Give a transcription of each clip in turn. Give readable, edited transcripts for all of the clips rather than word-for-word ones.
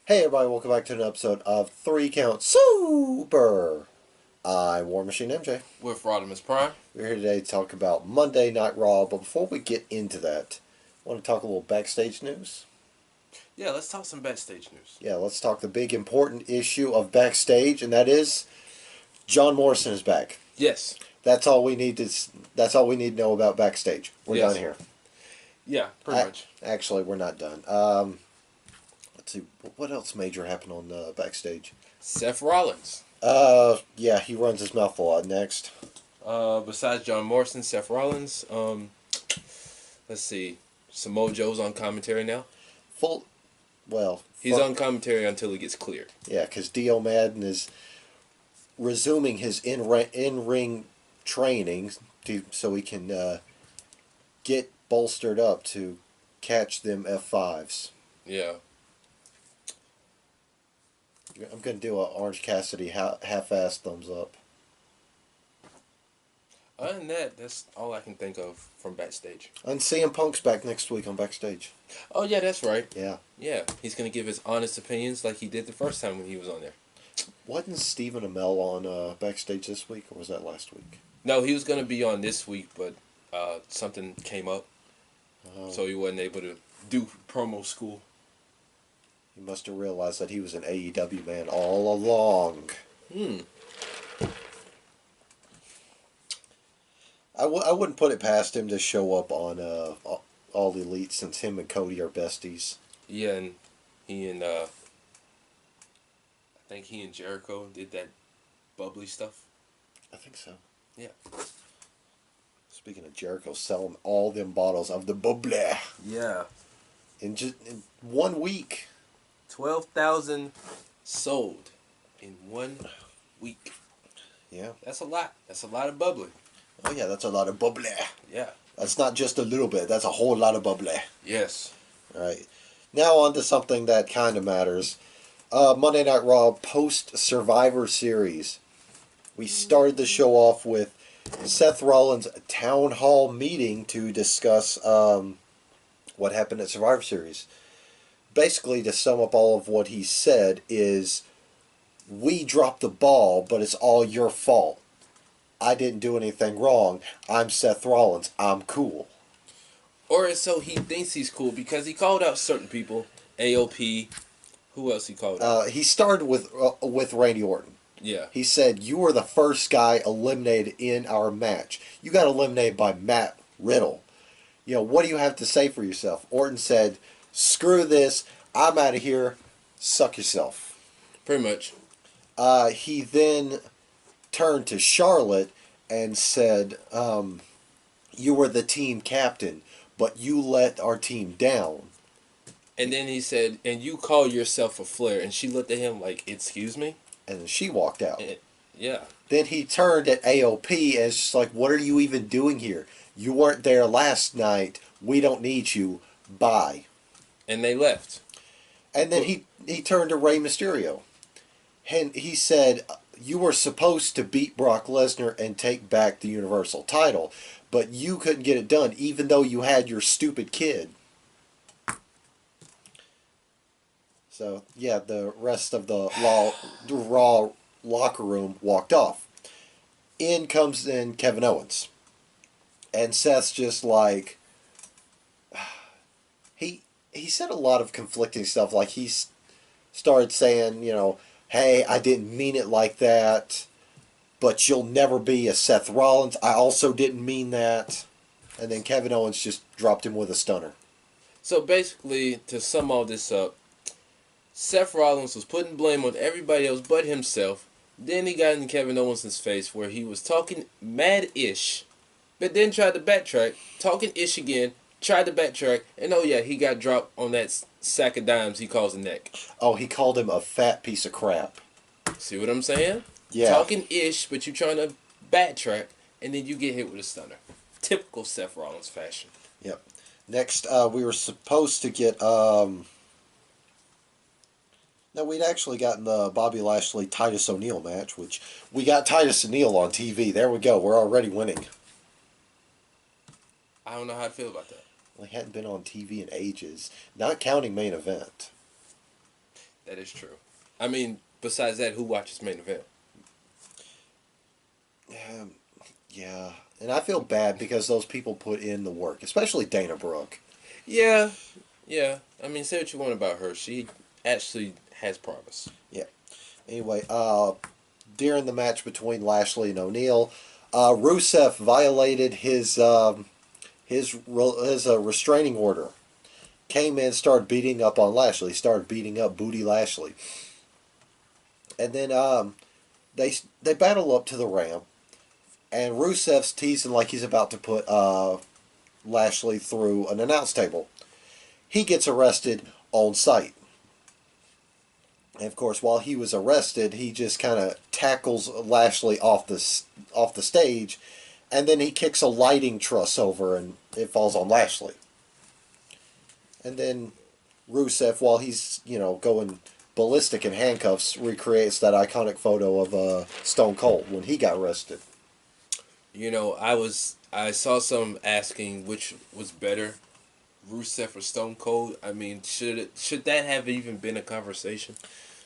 Hey everybody, welcome back to an episode of 3 Count Super. I'm War Machine MJ. With Rodimus Prime. We're here today to talk about Monday Night Raw, but before we get into that, I want to talk a little backstage news. Yeah, let's talk some backstage news. Yeah, let's talk the big important issue of backstage, and that is John Morrison is back. Yes. That's all we need to know about backstage. We're Yes. done here. Yeah, pretty much. Actually, we're not done. Let's see, what else major happened on backstage? Seth Rollins. Yeah, he runs his mouth a lot. Next. Besides John Morrison, Seth Rollins. Let's see. Samoa Joe's on commentary now. He's on commentary until he gets cleared. Yeah, because Dio Madden is resuming his in-ring training so he can get bolstered up to catch them F5s. Yeah. I'm going to do a Orange Cassidy half-ass thumbs up. Other than that, that's all I can think of from backstage. And CM Punk's back next week on Backstage. Oh, yeah, that's right. Yeah. Yeah, he's going to give his honest opinions like he did the first time when he was on there. Wasn't Stephen Amell on Backstage this week, or was that last week? No, he was going to be on this week, but something came up, so he wasn't able to do promo school. He must have realized that he was an AEW man all along. I wouldn't put it past him to show up on All Elite, since him and Cody are besties. Yeah, and I think he and Jericho did that bubbly stuff. I think so. Yeah. Speaking of Jericho, selling all them bottles of the bubbly. Yeah. In 1 week. 12,000 sold in 1 week. Yeah. That's a lot. That's a lot of bubbly. Oh yeah, that's a lot of bubbly. Yeah. That's not just a little bit. That's a whole lot of bubbly. Yes. All right. Now on to something that kind of matters. Monday Night Raw post-Survivor Series. We started the show off with Seth Rollins' town hall meeting to discuss what happened at Survivor Series. Basically, to sum up all of what he said is, we dropped the ball, but it's all your fault. I didn't do anything wrong. I'm Seth Rollins. I'm cool. Or so he thinks he's cool because he called out certain people. AOP. Who else he called out? He started with Randy Orton. Yeah. He said, you were the first guy eliminated in our match. You got eliminated by Matt Riddle. You know, what do you have to say for yourself? Orton said, screw this. I'm out of here. Suck yourself. Pretty much. He then turned to Charlotte and said, you were the team captain, but you let our team down. And then he said, and you call yourself a Flair. And she looked at him like, excuse me? And then she walked out. Yeah. Then he turned at AOP and it's just like, what are you even doing here? You weren't there last night. We don't need you. Bye. And they left. And then he turned to Rey Mysterio. And he said, you were supposed to beat Brock Lesnar and take back the Universal title, but you couldn't get it done even though you had your stupid kid. So, yeah, the rest of the Raw locker room walked off. In comes Kevin Owens. And Seth's just like... He said a lot of conflicting stuff. Like, he started saying, you know, hey, I didn't mean it like that, but you'll never be a Seth Rollins. I also didn't mean that. And then Kevin Owens just dropped him with a stunner. So basically, to sum all this up, Seth Rollins was putting blame on everybody else but himself. Then he got in Kevin Owens' face where he was talking mad-ish, but then tried to backtrack, talking ish again, tried to backtrack, and oh yeah, he got dropped on that sack of dimes he calls a neck. Oh, he called him a fat piece of crap. See what I'm saying? Yeah. Talking ish, but you trying to backtrack, and then you get hit with a stunner. Typical Seth Rollins fashion. Yep. Next, we were supposed to get... No, we'd actually gotten the Bobby Lashley-Titus O'Neil match, which we got Titus O'Neil on TV. There we go. We're already winning. I don't know how I feel about that. Well, he hadn't been on TV in ages. Not counting main event. That is true. I mean, besides that, who watches main event? Um, yeah, and I feel bad because those people put in the work, especially Dana Brooke. Yeah, yeah. I mean, say what you want about her. She actually has promise. Yeah. Anyway, during the match between Lashley and O'Neal, Rusev violated his restraining order. Came in, started beating up on Lashley, started beating up Booty Lashley, and then they battle up to the ramp, and Rusev's teasing like he's about to put Lashley through an announce table. He gets arrested on sight. And of course, while he was arrested, he just kind of tackles Lashley off the stage, and then he kicks a lighting truss over, and it falls on Lashley. And then Rusev, while he's going ballistic in handcuffs, recreates that iconic photo of Stone Cold when he got arrested. You know, I saw some asking which was better, Rusev or Stone Cold. I mean, should that have even been a conversation?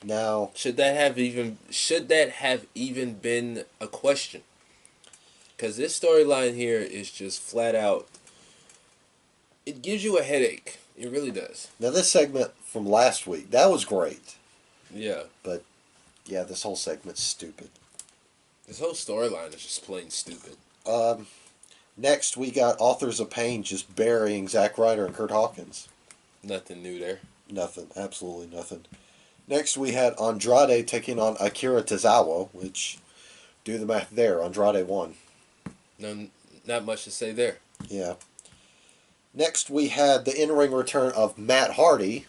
Now, Should that have even been a question? Because this storyline here is just flat out. It gives you a headache. It really does. now this segment from last week that was great, Yeah. but yeah, this whole segment's stupid. This whole storyline is just plain stupid. Um, Next we got Authors of Pain just burying Zack Ryder and Kurt Hawkins. Nothing new there. Nothing, absolutely nothing. Next we had Andrade taking on Akira Tozawa, which, do the math there, Andrade won. No, not much to say there. Yeah. Next we had the in-ring return of Matt Hardy,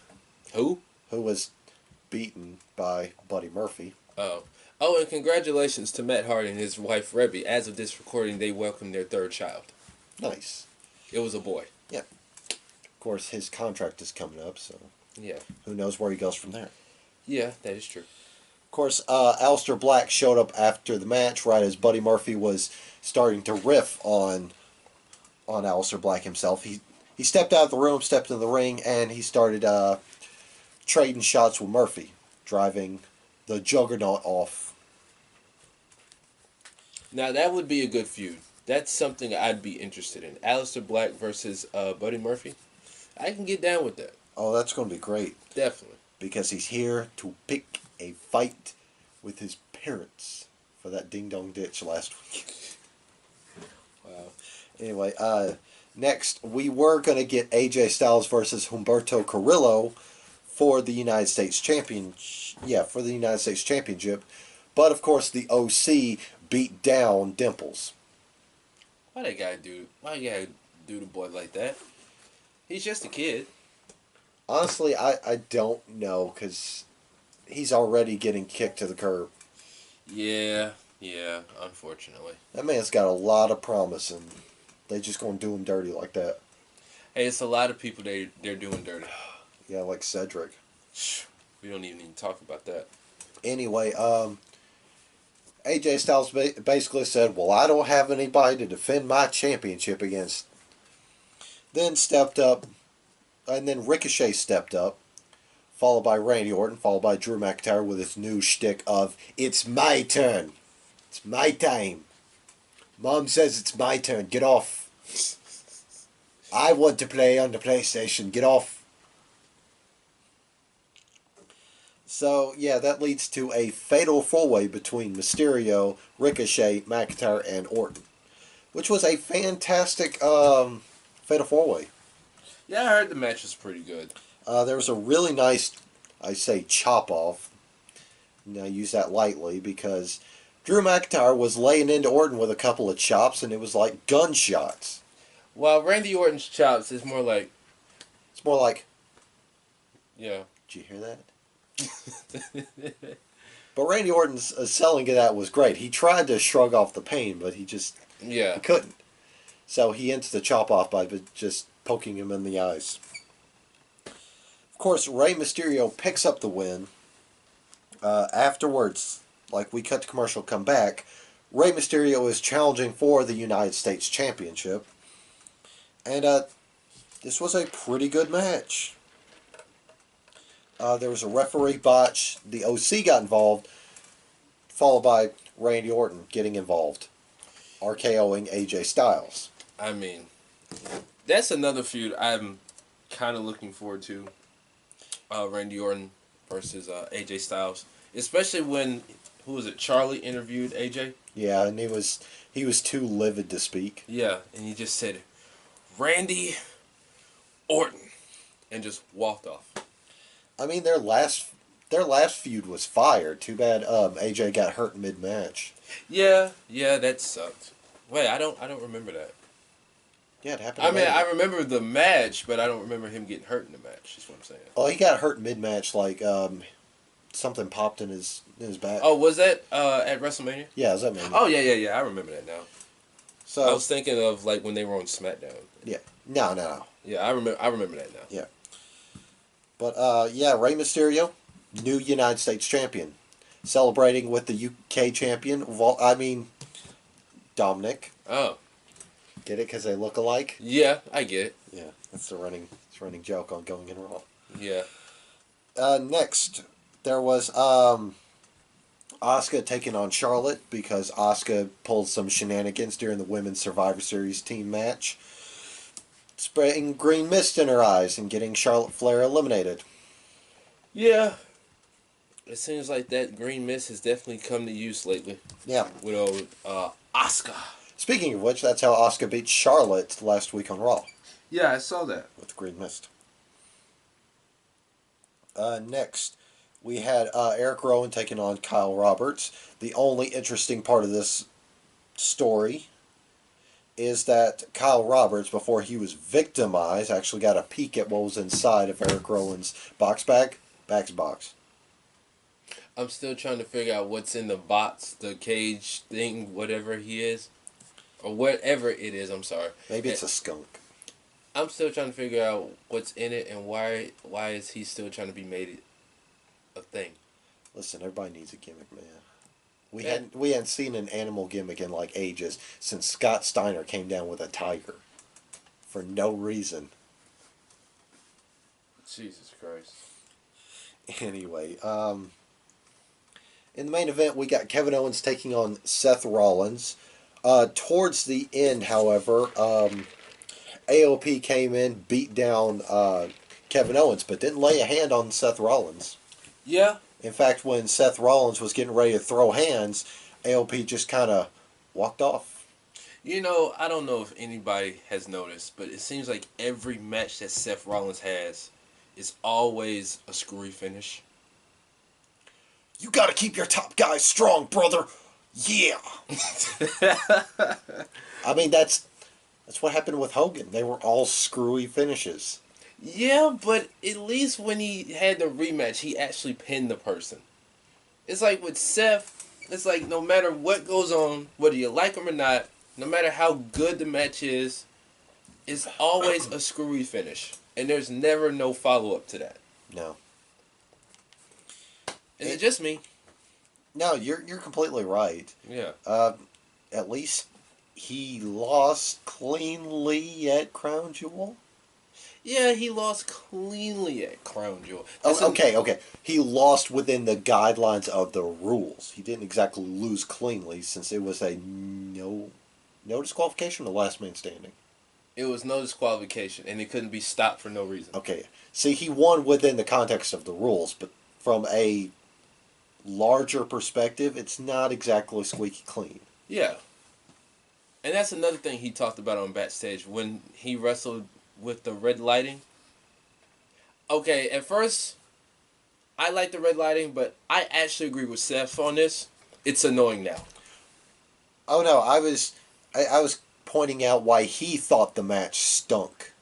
Who? who was beaten by Buddy Murphy. Oh. Oh, and congratulations to Matt Hardy and his wife Rebby. As of this recording, they welcomed their third child. Nice. It was a boy. Yeah. Of course, his contract is coming up, so Yeah. who knows where he goes from there. Yeah, that is true. Of course, Aleister Black showed up after the match, right as Buddy Murphy was starting to riff on Aleister Black himself. He stepped out of the room, stepped in the ring, and he started trading shots with Murphy, driving the Juggernaut off. Now, that would be a good feud. That's something I'd be interested in. Aleister Black versus Buddy Murphy. I can get down with that. Oh, that's going to be great. Definitely. Because he's here to pick a fight with his parents for that ding-dong ditch last week. Wow. Anyway, next we were going to get AJ Styles versus Humberto Carrillo for the United States for the United States Championship. But of course the OC beat down Dimples. Why you gotta do the boy like that? He's just a kid. Honestly, I don't know, because he's already getting kicked to the curb. Yeah, unfortunately. That man's got a lot of promise, and they just going to do him dirty like that. Hey, it's a lot of people they're doing dirty. Yeah, like Cedric. We don't even need to talk about that. Anyway, AJ Styles basically said, well, I don't have anybody to defend my championship against. Then stepped up, and then Ricochet stepped up, followed by Randy Orton, followed by Drew McIntyre with his new shtick of, it's my turn. It's my time. Mom says it's my turn. Get off. I want to play on the PlayStation. Get off. So, yeah, that leads to a fatal four-way between Mysterio, Ricochet, McIntyre, and Orton, which was a fantastic fatal four-way. Yeah, I heard the match was pretty good. There was a really nice, I say, chop-off. And I use that lightly because Drew McIntyre was laying into Orton with a couple of chops, and it was like gunshots. While Randy Orton's chops is more like... It's more like... Yeah. Did you hear that? But Randy Orton's selling of that was great. He tried to shrug off the pain, but he couldn't. So he ends the chop off by just poking him in the eyes. Of course, Rey Mysterio picks up the win. Afterwards, like we cut to commercial, come back, Rey Mysterio is challenging for the United States Championship. And this was a pretty good match. There was a referee botch. The OC got involved, followed by Randy Orton getting involved, RKOing AJ Styles. I mean, that's another feud I'm kind of looking forward to. Randy Orton versus AJ Styles, especially when who was it? Charlie interviewed AJ. Yeah, and he was too livid to speak. Yeah, and he just said Randy Orton and just walked off. I mean, their last feud was fire. Too bad AJ got hurt mid match. Yeah, that sucked. Wait, I don't remember that. Yeah, it happened. I mean, I remember the match, but I don't remember him getting hurt in the match. That's what I'm saying. Oh, he got hurt mid match, like something popped in his back. Oh, was that at WrestleMania? Yeah, is that man? Oh yeah. I remember that now. So I was thinking of like when they were on SmackDown. yeah, no. Yeah, I remember that now. Yeah, but yeah, Rey Mysterio, new United States champion, celebrating with the UK champion. Dominic. Oh. Get it? Because they look alike. Yeah, I get it. Yeah, that's the running joke on Going in Raw. Yeah. Next, there was Asuka taking on Charlotte because Asuka pulled some shenanigans during the Women's Survivor Series team match, spraying green mist in her eyes and getting Charlotte Flair eliminated. Yeah. It seems like that green mist has definitely come to use lately. Yeah. With Asuka. Speaking of which, that's how Asuka beat Charlotte last week on Raw. Yeah, I saw that. With green mist. Next, we had Eric Rowan taking on Kyle Roberts. The only interesting part of this story is that Kyle Roberts, before he was victimized, actually got a peek at what was inside of Eric Rowan's box. I'm still trying to figure out what's in the box, the cage thing, whatever he is. Or whatever it is, I'm sorry. Maybe it's a skunk. I'm still trying to figure out what's in it and why is he still trying to be made a thing. Listen, everybody needs a gimmick, man. We hadn't seen an animal gimmick in like ages since Scott Steiner came down with a tiger. For no reason. Jesus Christ. Anyway, in the main event, we got Kevin Owens taking on Seth Rollins. Towards the end, however, AOP came in, beat down Kevin Owens, but didn't lay a hand on Seth Rollins. Yeah. In fact, when Seth Rollins was getting ready to throw hands, AOP just kind of walked off. You know, I don't know if anybody has noticed, but it seems like every match that Seth Rollins has is always a screwy finish. You got to keep your top guys strong, brother. Yeah. I mean, that's what happened with Hogan. They were all screwy finishes. Yeah, but at least when he had the rematch, he actually pinned the person. It's like with Seth, it's like no matter what goes on, whether you like him or not, no matter how good the match is, it's always a screwy finish. And there's never no follow-up to that. No. Is it just me? No, you're completely right. Yeah. At least he lost cleanly at Crown Jewel. Yeah, he lost cleanly at Crown Jewel. Okay. He lost within the guidelines of the rules. He didn't exactly lose cleanly since it was a no disqualification, the last man standing. It was no disqualification, and it couldn't be stopped for no reason. Okay. See, he won within the context of the rules, but from a larger perspective, it's not exactly squeaky clean. Yeah. And that's another thing he talked about on backstage when he wrestled with the red lighting. Okay, at first, I like the red lighting, but I actually agree with Seth on this. It's annoying now. Oh no, I was pointing out why he thought the match stunk.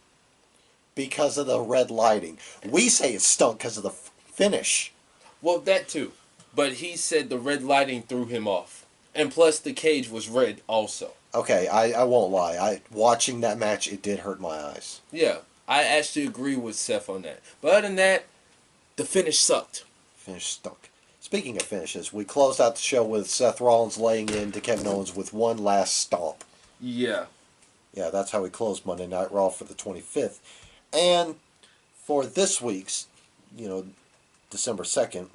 Because of the red lighting. We say it stunk because of the finish. Well, that too. But he said the red lighting threw him off. And plus the cage was red also. Okay, I won't lie. Watching that match, it did hurt my eyes. Yeah, I actually agree with Seth on that. But other than that, the finish sucked. Finish stunk. Speaking of finishes, we closed out the show with Seth Rollins laying into Kevin Owens with one last stomp. Yeah. Yeah, that's how we closed Monday Night Raw for the 25th. And for this week's, December 2nd,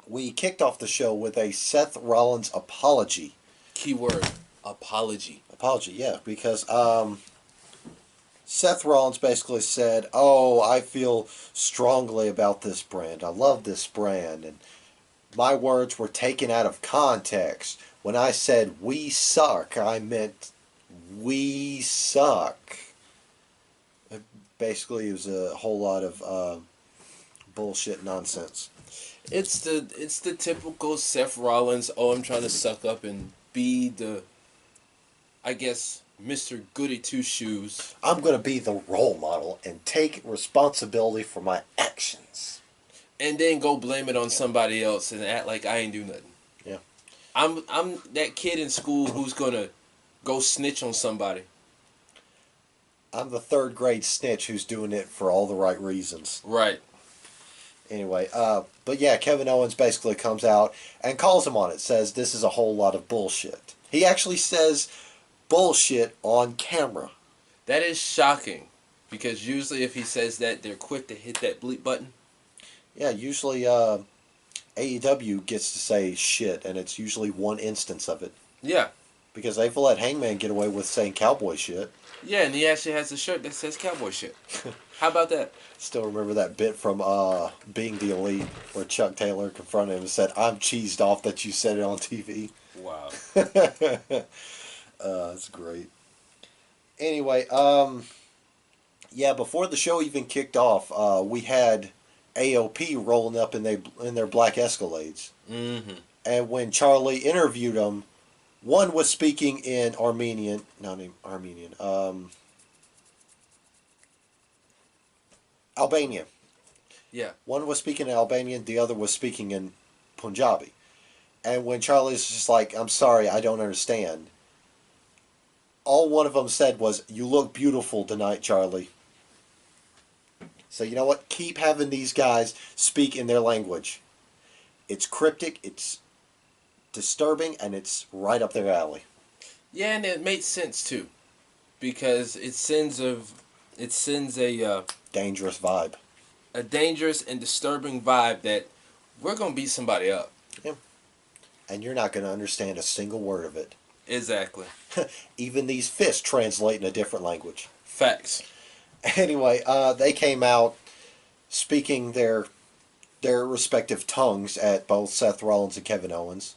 we kicked off the show with a Seth Rollins apology. Keyword, apology. Apology, yeah, because Seth Rollins basically said, "Oh, I feel strongly about this brand. I love this brand." And my words were taken out of context. When I said "we suck," I meant "we suck." Basically, it was a whole lot of bullshit nonsense. It's the typical Seth Rollins. Oh, I'm trying to suck up and be the, I guess, Mr. Goody Two Shoes. I'm going to be the role model and take responsibility for my actions. And then go blame it on somebody else and act like I ain't do nothing. Yeah. I'm that kid in school who's gonna go snitch on somebody. I'm the third grade snitch who's doing it for all the right reasons. Right. Anyway, but yeah, Kevin Owens basically comes out and calls him on it, says this is a whole lot of bullshit. He actually says bullshit on camera. That is shocking, because usually if he says that, they're quick to hit that bleep button. Yeah, usually AEW gets to say shit, and it's usually one instance of it. Yeah. Because they've let Hangman get away with saying cowboy shit. Yeah, and he actually has a shirt that says cowboy shit. How about that? Still remember that bit from Being the Elite where Chuck Taylor confronted him and said, "I'm cheesed off that you said it on TV." Wow. That's great. Anyway, yeah, before the show even kicked off, we had AOP rolling up in their black Escalades. Mm-hmm. And when Charlie interviewed them, one was speaking in Armenian, Albanian. Yeah. One was speaking in Albanian, the other was speaking in Punjabi. And when Charlie's just like, "I'm sorry, I don't understand," all one of them said was, "You look beautiful tonight, Charlie." So you know what? Keep having these guys speak in their language. It's cryptic, it's disturbing, and it's right up their alley. Yeah, and it makes sense too, because it sends a Dangerous vibe. a dangerous and disturbing vibe that we're gonna beat somebody up. Yeah. And you're not going to understand a single word of it. Exactly. Even these fists translate in a different language. Facts. Anyway, they came out speaking their respective tongues at both Seth Rollins and Kevin Owens.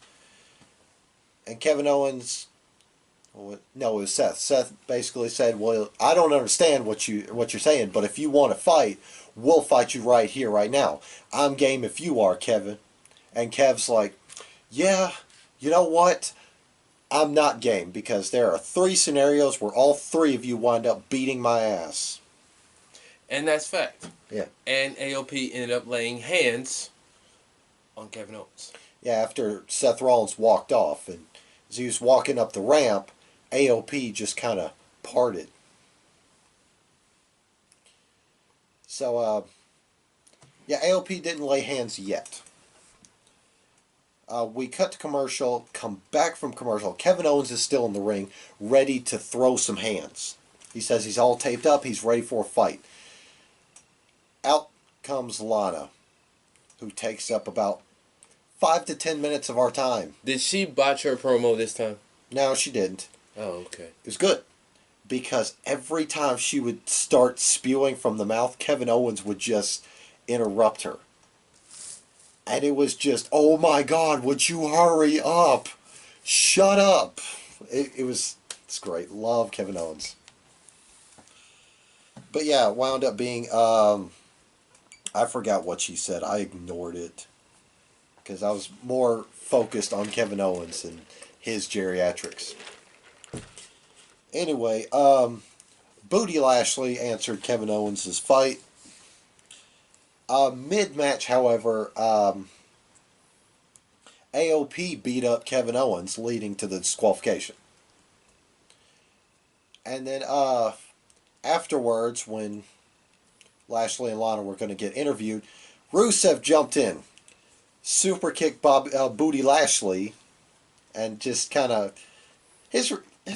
And Kevin Owens, no, it was Seth. Seth basically said, "Well, I don't understand what you're saying, but if you want to fight, we'll fight you right here, right now. I'm game if you are, Kevin." And Kev's like, "Yeah, you know what? I'm not game, because there are 3 scenarios where all 3 of you wind up beating my ass." And that's fact. Yeah. And AOP ended up laying hands on Kevin Owens. Yeah, after Seth Rollins walked off, and as he was walking up the ramp, AOP just kind of parted. So, yeah, AOP didn't lay hands yet. We cut to commercial, come back from commercial. Kevin Owens is still in the ring, ready to throw some hands. He says he's all taped up, he's ready for a fight. Out comes Lana, who takes up about 5 to 10 minutes of our time. Did she botch her promo this time? No, she didn't. Oh, okay. It was good, because every time she would start spewing from the mouth, Kevin Owens would just interrupt her. And it was just, "Oh my God, would you hurry up? Shut up." It's great. Love Kevin Owens. But yeah, it wound up being, I forgot what she said. I ignored it, because I was more focused on Kevin Owens and his geriatrics. Anyway, Booty Lashley answered Kevin Owens' fight. Mid-match, however, AOP beat up Kevin Owens, leading to the disqualification. And then afterwards, when Lashley and Lana were going to get interviewed, Rusev jumped in, super kicked Booty Lashley, and just kind of his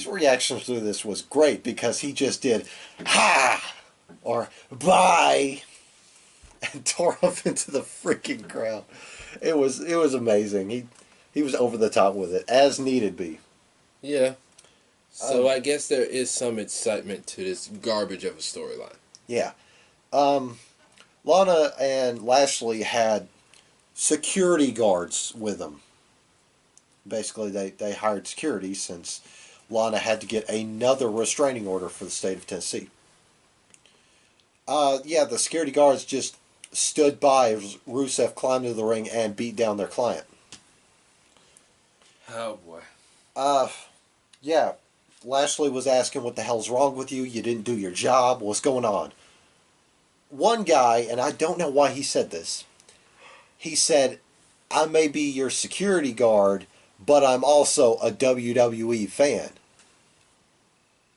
reaction to this was great, because he just did "ha" or "bye." and tore off into the freaking crowd. It was amazing. He was over the top with it, as needed be. Yeah. So Um, I guess there is some excitement to this garbage of a storyline. yeah. Um, Lana and Lashley had security guards with them. Basically, they hired security since Lana had to get another restraining order for the state of Tennessee. Yeah, the security guards just stood by as Rusev climbed into the ring and beat down their client. Oh boy. Uh, yeah, Lashley was asking, "What the hell's wrong with you? You didn't do your job. What's going on?" One guy, and I don't know why he said this, he said, "I may be your security guard, but I'm also a WWE fan."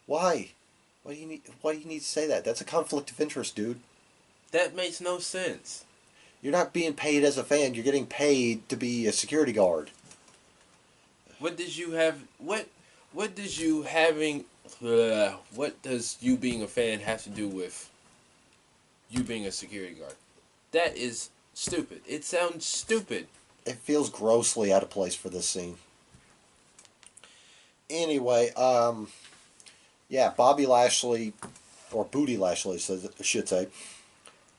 Why? Why do you need to say that? That's a conflict of interest, dude. That makes no sense. You're not being paid as a fan. You're getting paid to be a security guard. What did you have? What does you having? What does you being a fan have to do with you being a security guard? That is stupid. It sounds stupid. It feels grossly out of place for this scene. Anyway, yeah, Bobby Lashley, or Booty Lashley, I should say,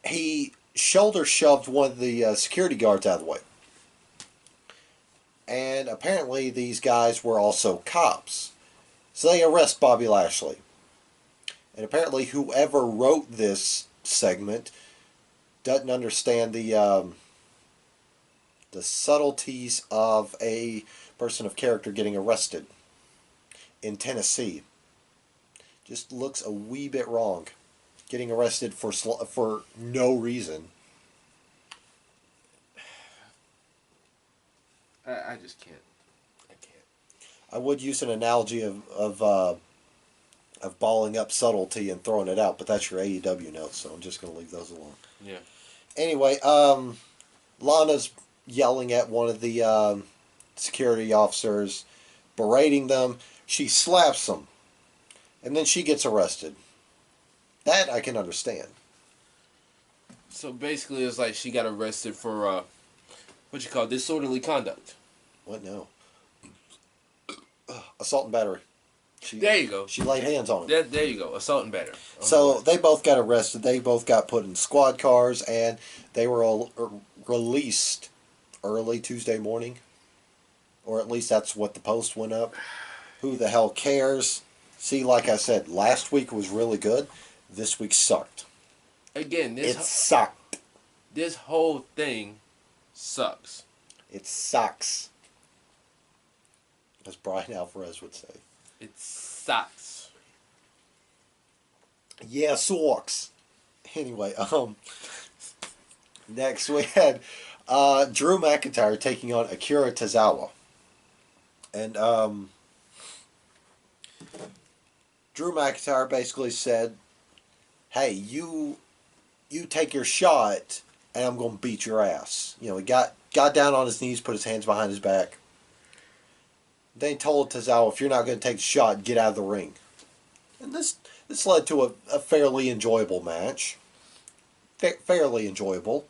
he shoulder shoved one of the security guards out of the way. And apparently these guys were also cops. So they arrest Bobby Lashley. And apparently whoever wrote this segment doesn't understand the subtleties of a person of character getting arrested in Tennessee. Just looks a wee bit wrong. Getting arrested for no reason. I just can't. I can't. I would use an analogy of balling up subtlety and throwing it out, but that's your AEW notes, so I'm just going to leave those alone. Yeah. Anyway, Lana's yelling at one of the security officers, berating them. She slaps them, and then she gets arrested. That I can understand. So basically, it's like she got arrested for what you call disorderly conduct. What? No. Assault and battery. There you go. She laid hands on him. There you go. Assault and battery. So they both got arrested. They both got put in squad cars, and they were all released early Tuesday morning. Or at least that's what the post went up. Who the hell cares? See, like I said, last week was really good. This week sucked. Again, It sucked. this whole thing sucks. It sucks. As Brian Alvarez would say. It sucks. Yeah, sucks. Anyway, next we had Drew McIntyre taking on Akira Tozawa. And Drew McIntyre basically said, "Hey, you take your shot, and I'm going to beat your ass." You know, he got down on his knees, put his hands behind his back. They told Tozawa, "If you're not going to take the shot, get out of the ring." And this led to a fairly enjoyable match. Fairly enjoyable.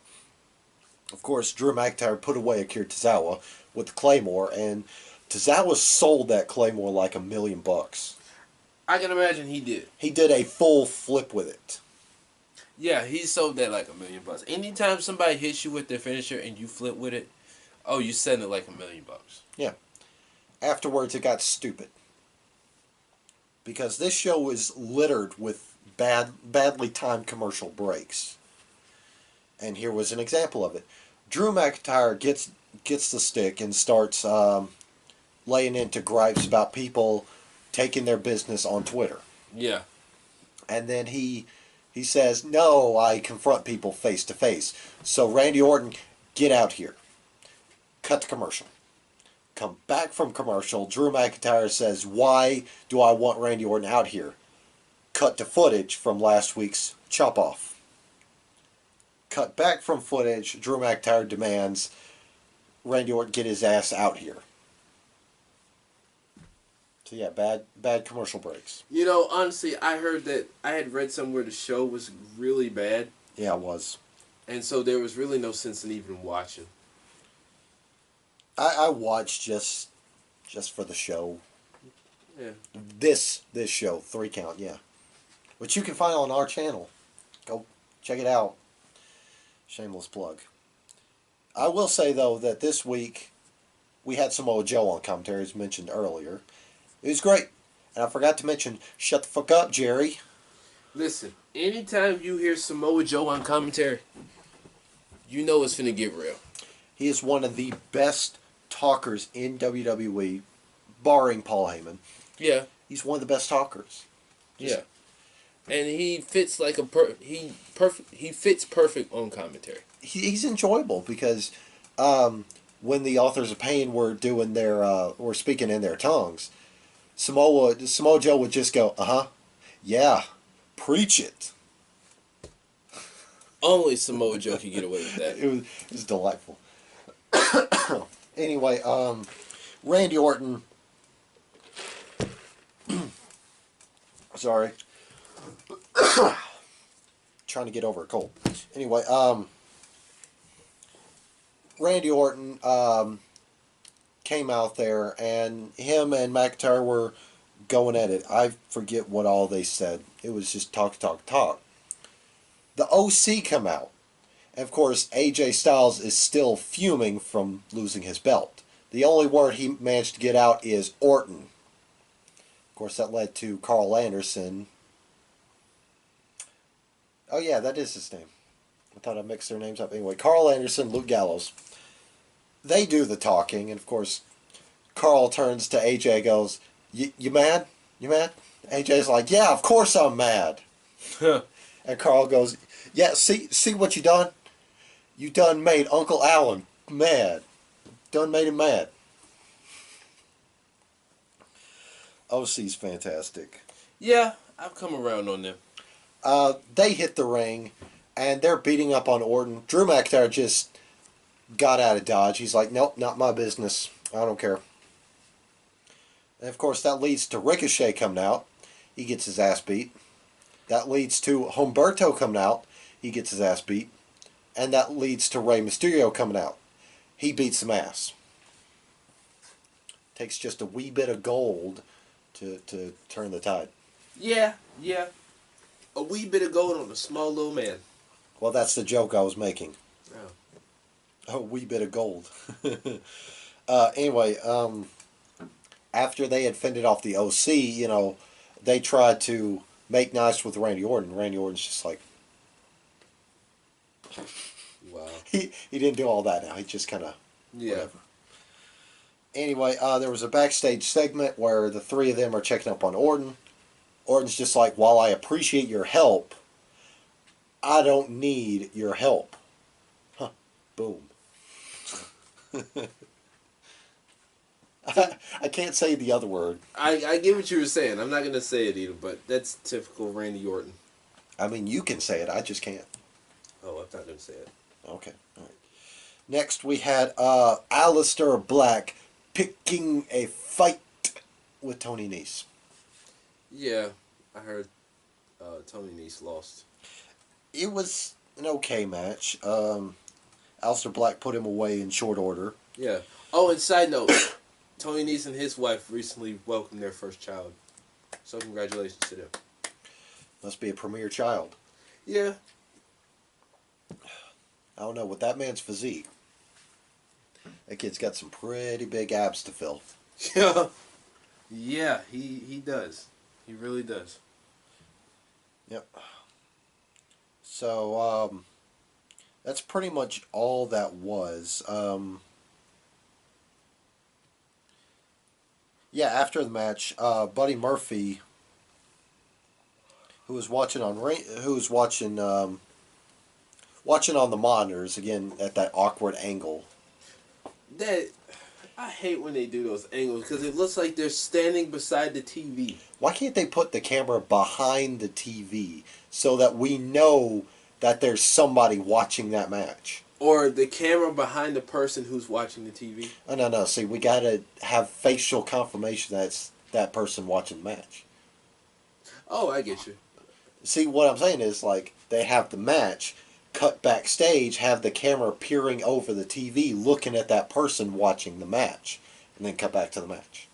Of course, Drew McIntyre put away Akira Tozawa with the Claymore, and Tozawa sold that Claymore like $1 million. I can imagine he did. He did a full flip with it. Yeah, he sold that like $1 million. Anytime somebody hits you with their finisher and you flip with it, oh, you selling it like $1 million. Yeah. Afterwards, it got stupid. Because this show is littered with badly timed commercial breaks. And here was an example of it. Drew McIntyre gets the stick and starts laying into gripes about people taking their business on Twitter. Yeah. And then he says, "No, I confront people face to face. So Randy Orton, get out here." Cut the commercial. Come back from commercial. Drew McIntyre says, "Why do I want Randy Orton out here?" Cut to footage from last week's chop off. Cut back from footage. Drew McIntyre demands Randy Orton get his ass out here. So yeah, bad commercial breaks. You know, honestly, I heard that I had read somewhere the show was really bad. Yeah, it was. And so there was really no sense in even watching. I watched just for the show. Yeah. This show, 3 Count, yeah. Which you can find on our channel. Go check it out. Shameless plug. I will say, though, that this week we had Samoa Joe on commentary, as mentioned earlier. It was great. And I forgot to mention, shut the fuck up, Jerry. Listen, anytime you hear Samoa Joe on commentary, you know it's finna get real. He is one of the best talkers in WWE, barring Paul Heyman. Yeah. He's one of the best talkers. Yeah. And he fits like he fits perfect on commentary. He's enjoyable because when the authors of pain were doing their were speaking in their tongues, Samoa Joe would just go, yeah, preach it. Only Samoa Joe can get away with that. It was delightful. Anyway, Randy Orton. Sorry. Trying to get over a cold. Anyway, Randy Orton came out there, and him and McIntyre were going at it. I forget what all they said. It was just talk. The OC come out. And of course, AJ Styles is still fuming from losing his belt. The only word he managed to get out is Orton. Of course, that led to Carl Anderson. Oh yeah, that is his name. I thought I mixed their names up. Anyway, Carl Anderson, Luke Gallows. They do the talking, and of course, Carl turns to AJ and goes, You mad? You mad? AJ's like, yeah, of course I'm mad. And Carl goes, yeah, see what you done? You done made Uncle Alan mad. Done made him mad. OC's fantastic. Yeah, I've come around on them. They hit the ring, and they're beating up on Orton. Drew McIntyre just got out of Dodge. He's like, nope, not my business. I don't care. And of course, that leads to Ricochet coming out. He gets his ass beat. That leads to Humberto coming out. He gets his ass beat. And that leads to Rey Mysterio coming out. He beats some ass. Takes just a wee bit of gold to turn the tide. Yeah. A wee bit of gold on a small little man. Well, that's the joke I was making. Oh. A wee bit of gold. Anyway, after they had fended off the OC, they tried to make nice with Randy Orton. Randy Orton's just like... Wow. He didn't do all that now. He just kind of... Yeah. Whatever. Anyway, there was a backstage segment where the three of them are checking up on Orton. Orton's just like, while I appreciate your help, I don't need your help. Huh. Boom. I can't say the other word. I get what you were saying. I'm not going to say it either, but that's typical Randy Orton. I mean, you can say it. I just can't. Oh, I'm not going to say it. Okay. All right. Next, we had Aleister Black picking a fight with Tony Nese. Yeah, I heard Tony Nese lost. It was an okay match. Aleister Black put him away in short order. Yeah. Oh, and side note, Tony Nese and his wife recently welcomed their first child. So congratulations to them. Must be a premier child. Yeah. I don't know, with that man's physique, that kid's got some pretty big abs to fill. Yeah. Yeah, he does. He really does. Yep. So, that's pretty much all that was. Yeah, after the match, Buddy Murphy, who was watching on the monitors again at that awkward angle. I hate when they do those angles because it looks like they're standing beside the TV. Why can't they put the camera behind the TV so that we know that there's somebody watching that match? Or the camera behind the person who's watching the TV. Oh, no. See, we got to have facial confirmation that it's that person watching the match. Oh, I get you. See, what I'm saying is, like, they have the match, cut backstage, have the camera peering over the TV, looking at that person watching the match, and then cut back to the match.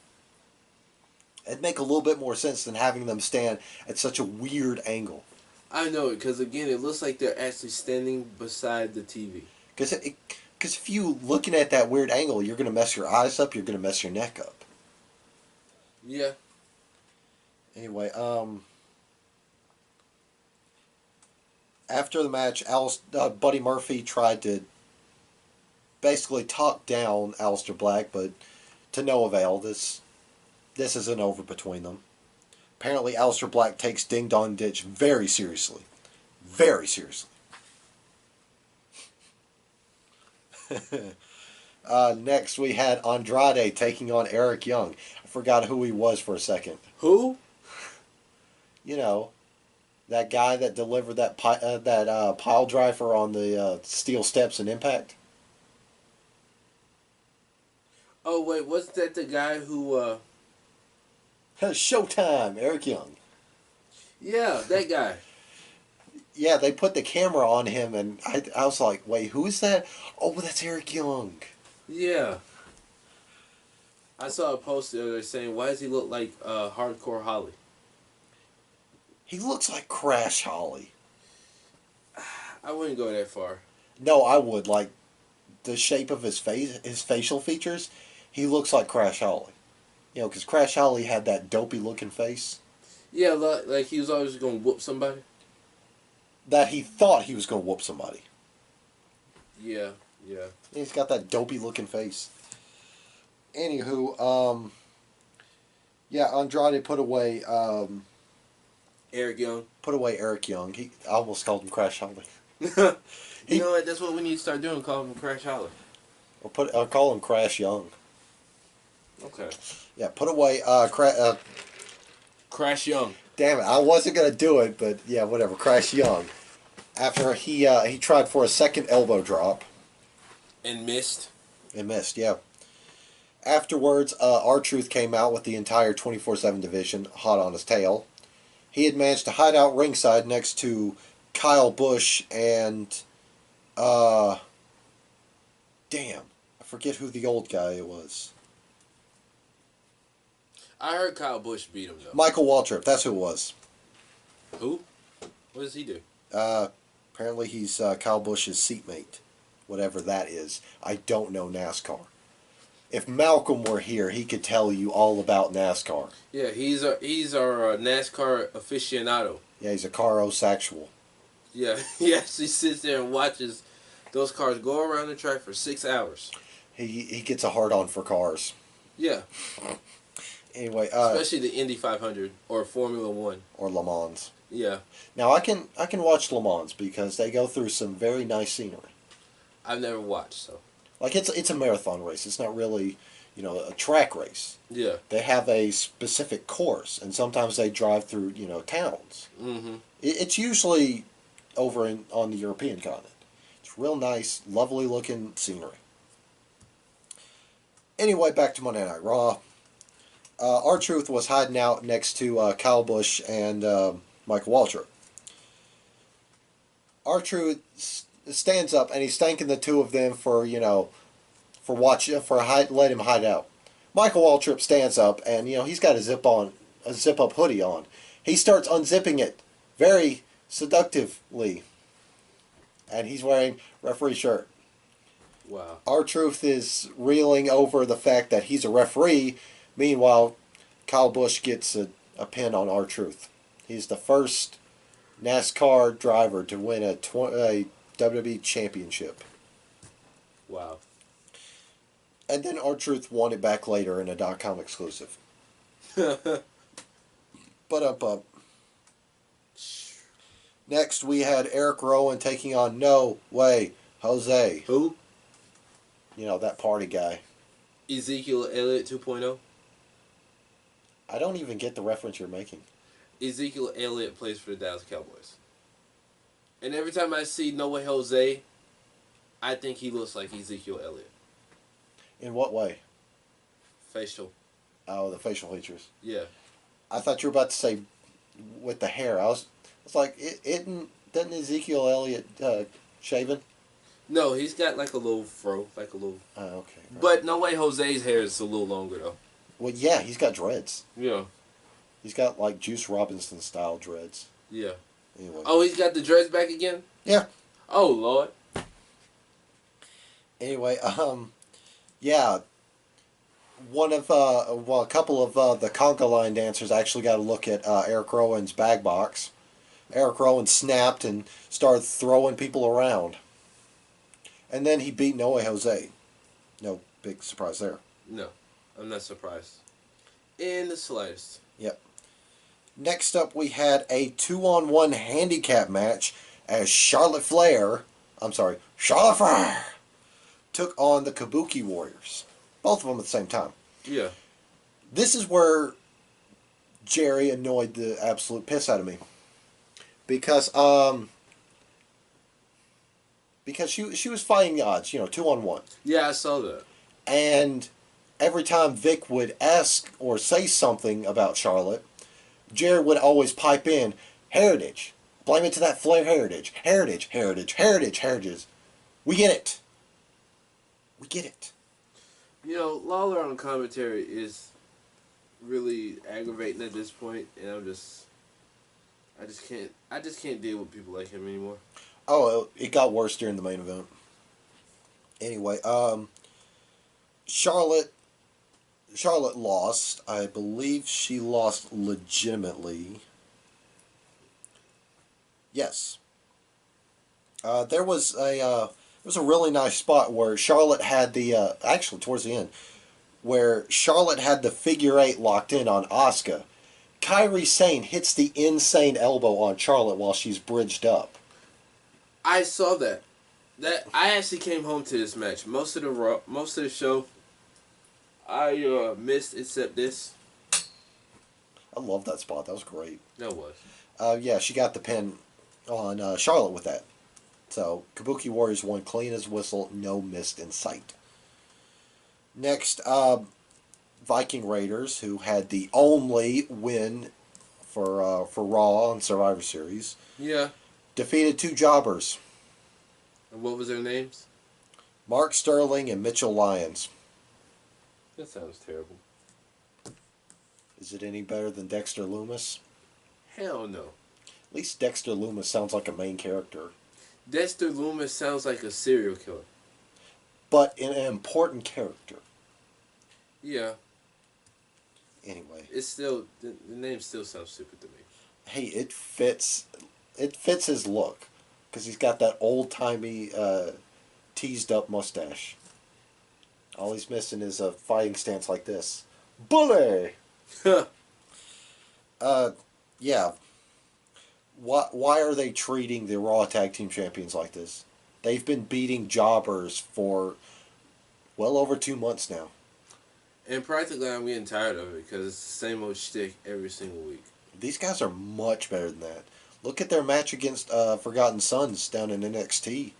It'd make a little bit more sense than having them stand at such a weird angle. I know it because again, it looks like they're actually standing beside the TV. Because if you looking at that weird angle, you're going to mess your eyes up. You're going to mess your neck up. Yeah. Anyway, after the match, Buddy Murphy tried to basically talk down Aleister Black, but to no avail. This isn't over between them. Apparently, Aleister Black takes Ding Dong Ditch very seriously. Very seriously. Next, we had Andrade taking on Eric Young. I forgot who he was for a second. Who? You know, that guy that delivered that pile driver on the steel steps in Impact. Oh wait, wasn't that the guy who? Showtime, Eric Young. Yeah, that guy. Yeah, they put the camera on him, and I was like, wait, who is that? Oh, that's Eric Young. Yeah. I saw a post the other day saying, "Why does he look like Hardcore Holly?" He looks like Crash Holly. I wouldn't go that far. No, I would. Like, the shape of his face, his facial features, he looks like Crash Holly. You know, because Crash Holly had that dopey looking face. Yeah, like he was always going to whoop somebody. That he thought he was going to whoop somebody. Yeah, yeah. He's got that dopey looking face. Anywho, yeah, Andrade put away Eric Young. Eric Young. I almost called him Crash Holly. You know what? That's what we need to start doing. Call him Crash Holly. I'll call him Crash Young. Okay. Yeah, put away Crash Young. Damn it, I wasn't gonna do it, but yeah, whatever. Crash Young. After he tried for a second elbow drop. And missed. And missed, yeah. Afterwards, R-Truth came out with the entire 24/7 division hot on his tail. He had managed to hide out ringside next to Kyle Busch and damn, I forget who the old guy was. I heard Kyle Busch beat him though. Michael Waltrip, that's who it was. Who? What does he do? Apparently he's Kyle Busch's seatmate, whatever that is. I don't know NASCAR. If Malcolm were here, he could tell you all about NASCAR. Yeah, he's our NASCAR aficionado. Yeah, he's a carosexual. Yeah, he actually sits there and watches those cars go around the track for 6 hours. He gets a hard on for cars. Yeah. Anyway, especially the Indy 500 or Formula One or Le Mans. Yeah. Now I can watch Le Mans because they go through some very nice scenery. I've never watched, so. Like it's a marathon race. It's not really, a track race. Yeah. They have a specific course, and sometimes they drive through, towns. Mm-hmm. It's usually over on the European continent. It's real nice, lovely looking scenery. Anyway, back to Monday Night Raw. R-Truth was hiding out next to Kyle Busch and Michael Waltrip. R-Truth stands up and he's thanking the two of them for let him hide out. Michael Waltrip stands up and he's got a zip up hoodie on. He starts unzipping it very seductively, and he's wearing referee shirt. Wow. R-Truth is reeling over the fact that he's a referee. Meanwhile, Kyle Busch gets a pin on R-Truth. He's the first NASCAR driver to win a WWE championship. Wow. And then R-Truth won it back later in a .com exclusive. But up. Next, we had Eric Rowan taking on No Way Jose. Who? That party guy. Ezekiel Elliott 2.0. I don't even get the reference you're making. Ezekiel Elliott plays for the Dallas Cowboys. And every time I see No Way Jose, I think he looks like Ezekiel Elliott. In what way? Facial. Oh, the facial features. Yeah. I thought you were about to say with the hair. I was like, doesn't Ezekiel Elliott Shaven? No, he's got like a little fro, like a little. Oh, okay. But no way, Jose's hair is a little longer though. Well, yeah, he's got dreads. Yeah. He's got like Juice Robinson style dreads. Yeah. Anyway. Oh, he's got the dreads back again? Yeah. Oh, Lord. Anyway, yeah. A couple of the conga line dancers actually got a look at Eric Rowan's bag box. Eric Rowan snapped and started throwing people around. And then he beat Noe Jose. No big surprise there. No, I'm not surprised. In the slightest. Yep. Next up, we had a 2-on-1 handicap match as Charlotte Flair took on the Kabuki Warriors. Both of them at the same time. Yeah. This is where Jerry annoyed the absolute piss out of me. Because she was fighting the odds, 2-on-1. Yeah, I saw that. And every time Vic would ask or say something about Charlotte, Jerry would always pipe in, heritage. Blame it to that Flair heritage. Heritage, heritage, heritage, heritage. We get it. We get it. Lawler on commentary is really aggravating at this point, and I just can't deal with people like him anymore. Oh, it got worse during the main event. Anyway, Charlotte lost. I believe she lost legitimately. Yes. There was a really nice spot where Charlotte had the actually towards the end, where Charlotte had the figure 8 locked in on Asuka. Kairi Sane hits the insane elbow on Charlotte while she's bridged up. I saw that. I actually came home to this match. Most of the show, I missed except this. I love that spot. That was great. That was. Yeah, she got the pin on Charlotte with that. So, Kabuki Warriors won clean as whistle, no missed in sight. Next, Viking Raiders, who had the only win for Raw on Survivor Series, Yeah. defeated 2 jobbers, And what was their names? Mark Sterling and Mitchell Lyons. That sounds terrible. Is it any better than Dexter Loomis? Hell no. At least Dexter Loomis sounds like a main character. Dexter Loomis sounds like a serial killer. But an important character. Yeah. Anyway. It's still the name still sounds stupid to me. Hey, it fits his look. Because he's got that old-timey, teased up mustache. All he's missing is a fighting stance like this. Bully! Yeah. Why are they treating the Raw Tag Team Champions like this? They've been beating jobbers for well over 2 months now. And practically I'm getting tired of it because it's the same old shtick every single week. These guys are much better than that. Look at their match against Forgotten Sons down in NXT.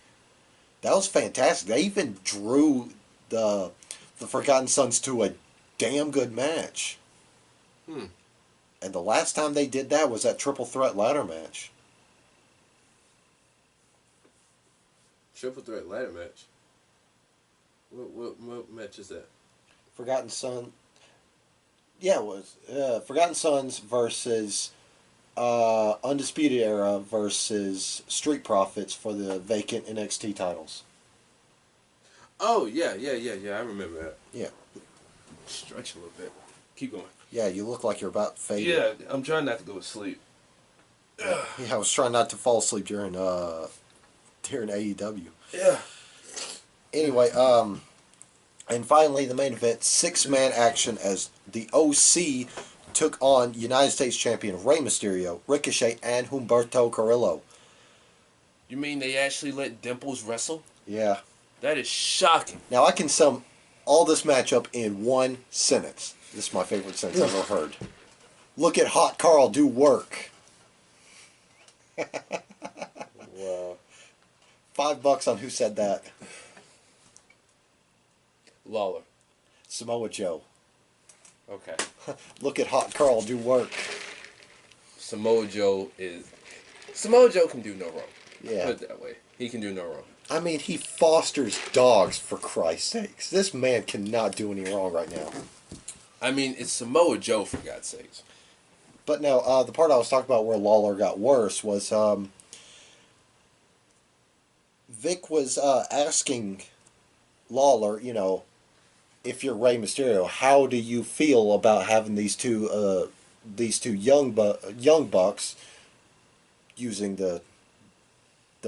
That was fantastic. They even drew the Forgotten Sons to a damn good match. And the last time they did that was that Triple Threat ladder match. Triple threat ladder match. What match is that? Forgotten Son. Yeah, it was Forgotten Sons versus Undisputed Era versus Street Profits for the vacant NXT titles. Oh yeah. I remember that. Yeah. Stretch a little bit. Keep going. Yeah, you look like you're about to fade. Yeah, I'm trying not to go to sleep. Yeah, I was trying not to fall asleep during AEW. Yeah. Anyway, and finally the main event, 6-man action as the OC took on United States Champion Rey Mysterio, Ricochet, and Humberto Carrillo. You mean they actually let Dimples wrestle? Yeah. That is shocking. Now I can sum all this matchup in one sentence. This is my favorite sentence I've ever heard. Look at Hot Carl do work. Wow. $5 on who said that. Lawler. Samoa Joe. Okay. Look at Hot Carl do work. Samoa Joe can do no wrong. Yeah. Put it that way. He can do no wrong. I mean, he fosters dogs, for Christ's sakes. This man cannot do any wrong right now. I mean, it's Samoa Joe, for God's sakes. But no, the part I was talking about where Lawler got worse was Vic was asking Lawler, if you're Rey Mysterio, how do you feel about having these two young bucks, using the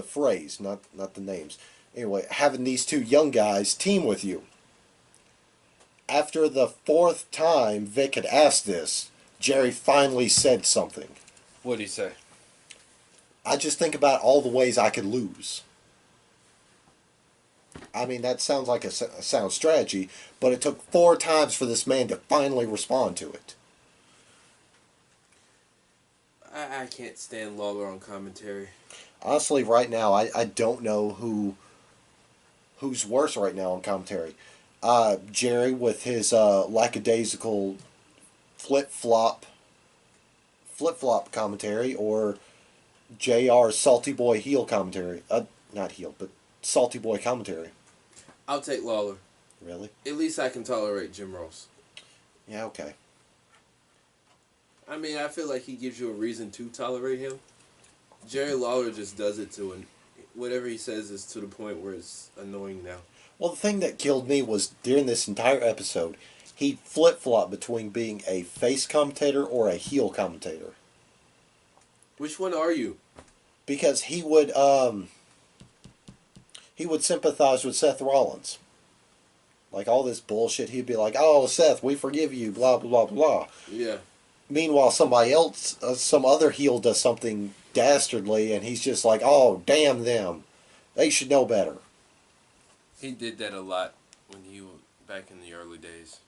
phrase, not the names. Anyway, having these two young guys team with you. After the fourth time Vic had asked this, Jerry finally said something. What'd he say? I just think about all the ways I could lose. I mean, that sounds like a sound strategy, but it took 4 times for this man to finally respond to it. I can't stand Lawler on commentary. Honestly, right now, I don't know who's worse right now on commentary. Jerry with his lackadaisical flip-flop commentary, or JR's salty boy heel commentary. Not heel, but salty boy commentary. I'll take Lawler. Really? At least I can tolerate Jim Ross. Yeah, okay. I mean, I feel like he gives you a reason to tolerate him. Jerry Lawler just does it to him. Whatever he says is to the point where it's annoying now. Well, the thing that killed me was during this entire episode, he flip-flopped between being a face commentator or a heel commentator. Which one are you? Because he would sympathize with Seth Rollins. Like all this bullshit, he'd be like, "Oh, Seth, we forgive you," blah blah blah blah. Yeah. Meanwhile, somebody else, some other heel does something dastardly, and he's just like, "Oh, damn them, they should know better." He did that a lot when he was back in the early days.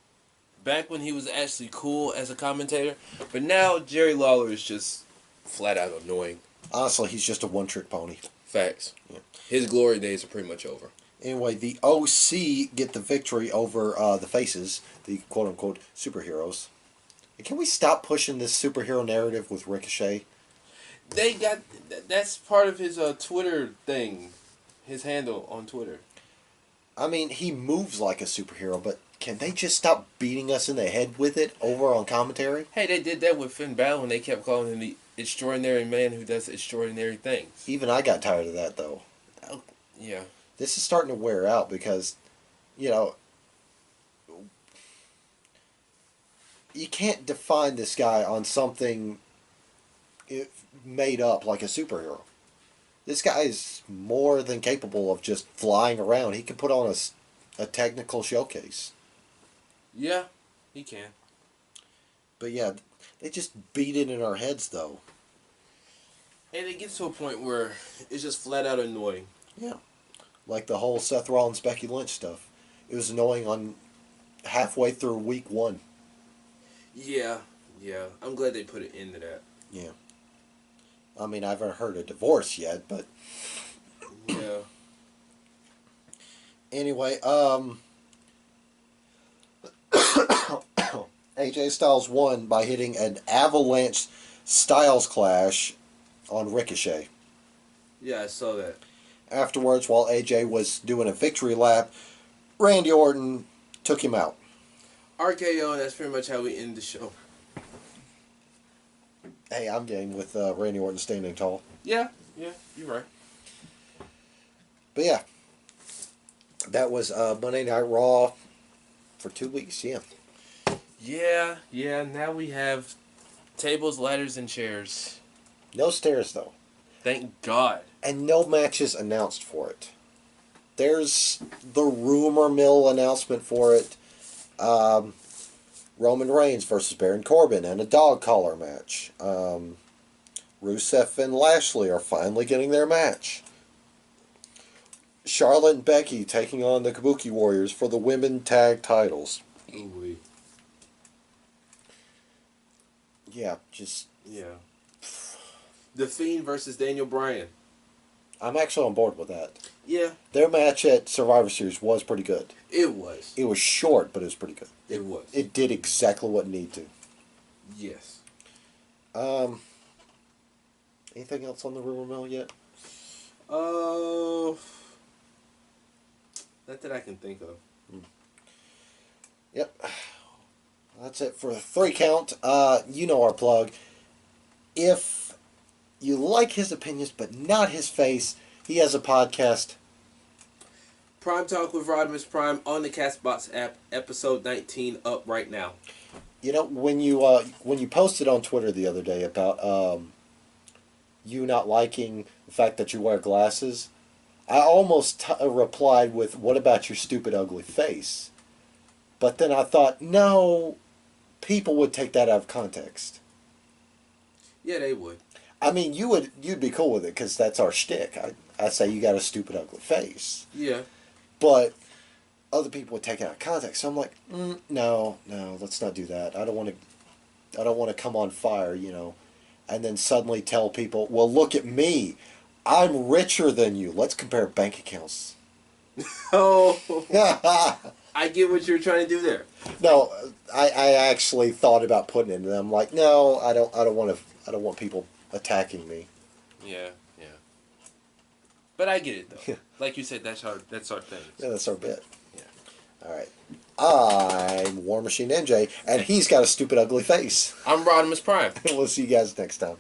Back when he was actually cool as a commentator. But now Jerry Lawler is just flat out annoying. Honestly, he's just a one-trick pony. Facts. Yeah. His glory days are pretty much over. Anyway, the OC get the victory over the Faces, the quote-unquote superheroes. Can we stop pushing this superhero narrative with Ricochet? They got... That's part of his Twitter thing. His handle on Twitter. I mean, he moves like a superhero, but can they just stop beating us in the head with it over on commentary? Hey, they did that with Finn Balor when they kept calling him the extraordinary man who does extraordinary things. Even I got tired of that, though. Yeah. This is starting to wear out because, you can't define this guy on something made up like a superhero. This guy is more than capable of just flying around. He can put on a technical showcase. Yeah, he can. But yeah, they just beat it in our heads, though. And it gets to a point where it's just flat out annoying. Yeah. Like the whole Seth Rollins, Becky Lynch stuff. It was annoying on halfway through week 1. Yeah. I'm glad they put it into that. Yeah. I mean, I haven't heard a divorce yet, but... Yeah. Anyway, AJ Styles won by hitting an avalanche Styles Clash on Ricochet. Yeah, I saw that. Afterwards, while AJ was doing a victory lap, Randy Orton took him out. RKO, and that's pretty much how we end the show. Hey, I'm game with Randy Orton standing tall. Yeah, you're right. But yeah, that was Monday Night Raw for 2 weeks, yeah. Yeah, now we have tables, ladders, and chairs. No stairs, though. Thank God. And no matches announced for it. There's the rumor mill announcement for it. Roman Reigns versus Baron Corbin and a dog collar match. Rusev and Lashley are finally getting their match. Charlotte and Becky taking on the Kabuki Warriors for the women tag titles. Ooh-wee. Yeah, just... Yeah. The Fiend versus Daniel Bryan. I'm actually on board with that. Yeah. Their match at Survivor Series was pretty good. It was. It was short, but it was pretty good. It was. It did exactly what it needed to. Yes. Anything else on the rumor mill yet? Oh, not that I can think of. Yep. That's it for the 3 count. You know our plug. If you like his opinions but not his face, he has a podcast. Prime Talk with Rodimus Prime on the Castbox app, episode 19 up right now. You know, when you posted on Twitter the other day about you not liking the fact that you wear glasses, I almost replied with, "What about your stupid ugly face?" But then I thought, no, people would take that out of context. Yeah, they would. I mean, you'd be cool with it because that's our shtick. I say you got a stupid ugly face, Yeah. but other people would take it out of context. So I'm like, no, let's not do that. I don't want to come on fire, and then suddenly tell people, well, look at me, I'm richer than you. Let's compare bank accounts. Oh, I get what you're trying to do there. No, I actually thought about putting it, and I'm like, no, I don't want people attacking me. Yeah. But I get it though. Like you said, that's our thing. Yeah, that's our bit. Yeah. All right. I'm War Machine NJ, and he's got a stupid ugly face. I'm Rodimus Prime. We'll see you guys next time.